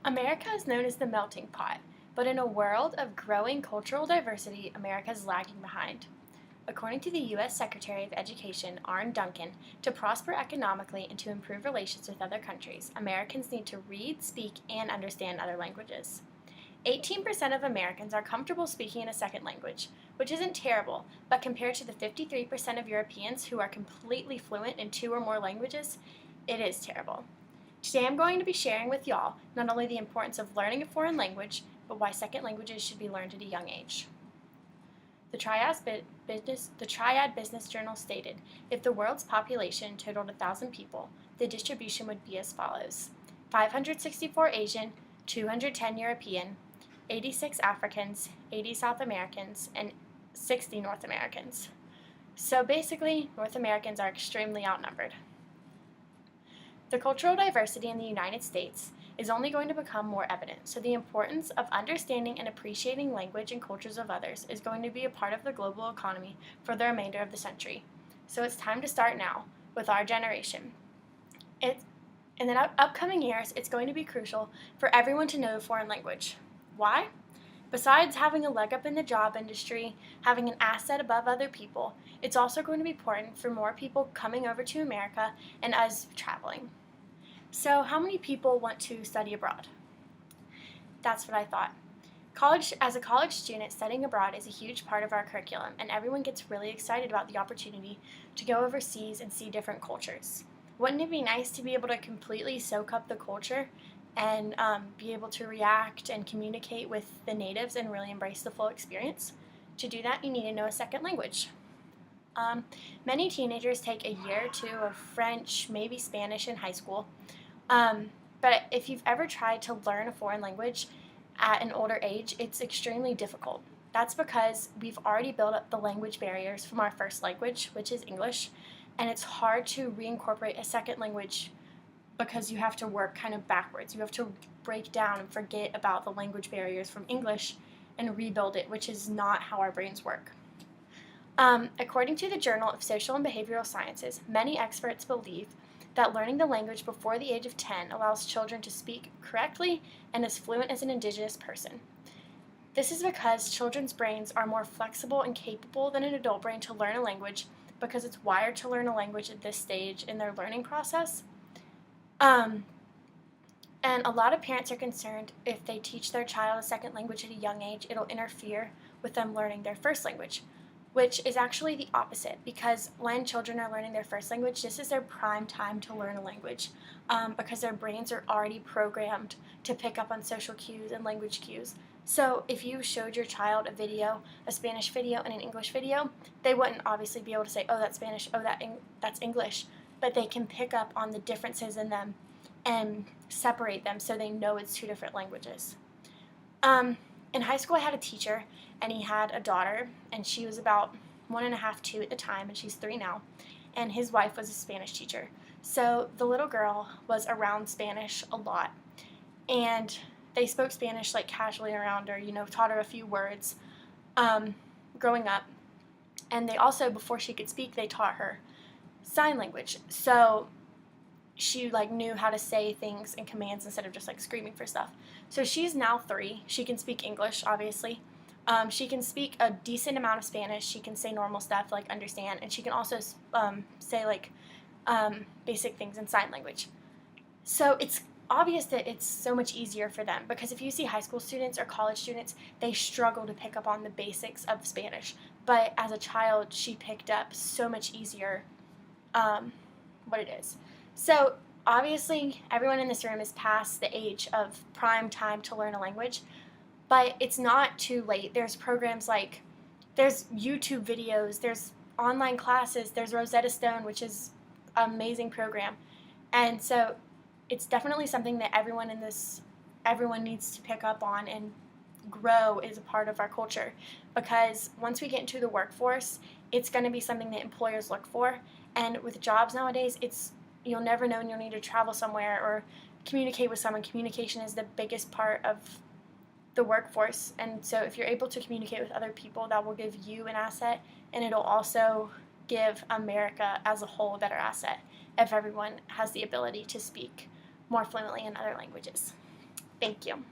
America is known as the melting pot, but in a world of growing cultural diversity, America is lagging behind. According to the U.S. Secretary of Education, Arne Duncan, to prosper economically and to improve relations with other countries, Americans need to read, speak, and understand other languages. 18% of Americans are comfortable speaking in a second language, which isn't terrible, but compared to the 53% of Europeans who are completely fluent in two or more languages, it is terrible. Today I'm going to be sharing with y'all not only the importance of learning a foreign language, but why second languages should be learned at a young age. The Triad Business Journal stated, if the world's population totaled 1,000 people, the distribution would be as follows: 564 Asian, 210 European, 86 Africans, 80 South Americans, and 60 North Americans. So basically, North Americans are extremely outnumbered. The cultural diversity in the United States is only going to become more evident, so the importance of understanding and appreciating language and cultures of others is going to be a part of the global economy for the remainder of the century. So it's time to start now with our generation. In the upcoming years, it's going to be crucial for everyone to know a foreign language. Why? Besides having a leg up in the job industry, having an asset above other people, it's also going to be important for more people coming over to America and us traveling. So, how many people want to study abroad? That's what I thought. As a college student, studying abroad is a huge part of our curriculum, and everyone gets really excited about the opportunity to go overseas and see different cultures. Wouldn't it be nice to be able to completely soak up the culture and be able to react and communicate with the natives and really embrace the full experience? To do that, you need to know a second language. Many teenagers take a year or two of French, maybe Spanish in high school. But if you've ever tried to learn a foreign language at an older age, it's extremely difficult. That's because we've already built up the language barriers from our first language, which is English, and it's hard to reincorporate a second language because you have to work kind of backwards. You have to break down and forget about the language barriers from English and rebuild it, which is not how our brains work. According to the Journal of Social and Behavioral Sciences, many experts believe that learning the language before the age of 10 allows children to speak correctly and as fluent as an indigenous person. This is because children's brains are more flexible and capable than an adult brain to learn a language because it's wired to learn a language at this stage in their learning process. And a lot of parents are concerned if they teach their child a second language at a young age, it'll interfere with them learning their first language, which is actually the opposite, because when children are learning their first language, this is their prime time to learn a language because their brains are already programmed to pick up on social cues and language cues. So if you showed your child a video, a Spanish video and an English video, they wouldn't obviously be able to say, oh, that's Spanish, oh, that's English, but they can pick up on the differences in them and separate them so they know it's two different languages. In high school, I had a teacher, and he had a daughter, and she was about 1.5, 2 at the time, and she's 3 now, and his wife was a Spanish teacher. So the little girl was around Spanish a lot, and they spoke Spanish like casually around her, taught her a few words growing up, and they also, before she could speak, they taught her sign language. So she knew how to say things and commands instead of just screaming for stuff. So she's now 3. She can speak English, obviously. She can speak a decent amount of Spanish. She can say normal stuff like understand, and she can also say basic things in sign language. So it's obvious that it's so much easier for them, because if you see high school students or college students, they struggle to pick up on the basics of Spanish. But as a child, she picked up so much easier what it is. So obviously, everyone in this room is past the age of prime time to learn a language, but it's not too late. There's programs there's YouTube videos, there's online classes, there's Rosetta Stone, which is an amazing program. And so it's definitely something that everyone needs to pick up on and grow as a part of our culture, because once we get into the workforce, it's going to be something that employers look for. And with jobs nowadays, you'll never know when you'll need to travel somewhere or communicate with someone. Communication is the biggest part of the workforce, and so if you're able to communicate with other people, that will give you an asset, and it'll also give America as a whole a better asset if everyone has the ability to speak more fluently in other languages. Thank you.